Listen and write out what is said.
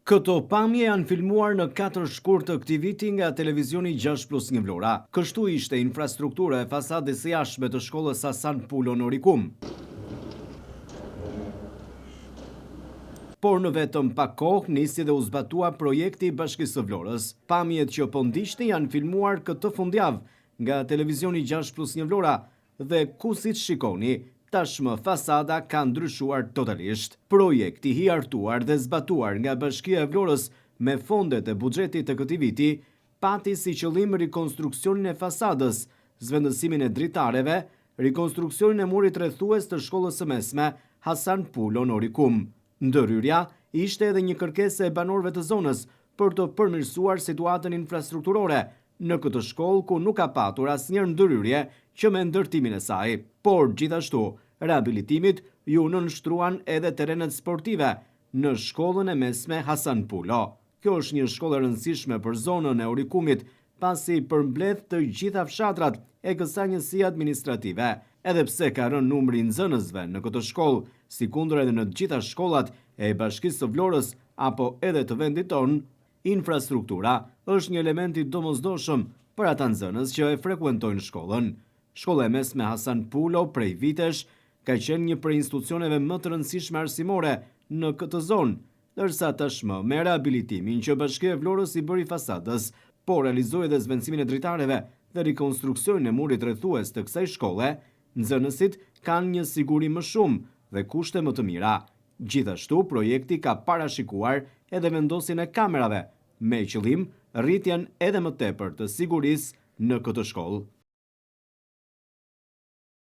Këto pamje janë filmuar në 4 shkurt të këtij viti nga televizioni 6+1 Vlora. Kështu ishte infrastruktura e fasadës së jashtme të shkollës Hasan Pulo në Orikum. Por në vetëm pak kohë nisi dhe u zbatua projekti i Bashkisë së Vlorës. Pamjet që po ndiqni janë filmuar këtë fundjavë nga televizioni 6+1 Vlora dhe ku siç shikoni, tashmë fasada ka ndryshuar totalisht. Projekti i hartuar dhe zbatuar nga Bashkia e Vlorës me fondet e buxhetit të këtij viti pati si qëllim rikonstruksionin e fasadës, zvendësimin e dritareve, rikonstruksionin e murit rrethues të shkollës së mesme Hasan Pulo në Orikum. Ndërhyrja ishte edhe një kërkesë e banorëve të zonës për të përmirësuar situatën infrastrukturore në këtë shkollë ku nuk ka patur asnjëherë ndërhyrje që me ndërtimin e saj. Por gjithashtu, rehabilitimit ju nënshtruan edhe terrenet sportive në shkollën e mesme Hasan Pulo. Kjo është një shkollë e rëndësishme për zonën e Orikumit, pasi përmbledh të gjitha fshatrat e kësaj njësie administrative. Edhe pse ka rënë numri i nxënësve në këtë shkollë, sikundër edhe në të gjitha shkollat e Bashkisë së Vlorës apo edhe të vendit tonë, infrastruktura është një element i domosdoshëm për ata nxënës që e frekuentojnë shkollën. Shkolla e mesme Hasan Pulo prej vitesh ka qenë një prej institucioneve më të rëndësishme arsimore në këtë zonë, ndërsa tashmë me rehabilitimin që Bashkia e Vlorës i bëri fasadës, po realizoi edhe zvendësimin e dritareve dhe rikonstruksionin e murit rrethues të kësaj shkolle, nxënësit kanë një siguri më shumë dhe kushte më të mira. Gjithashtu, projekti ka parashikuar edhe vendosjen e kamerave, me qëllim rritjen edhe më tepër të sigurisë në këtë shkollë.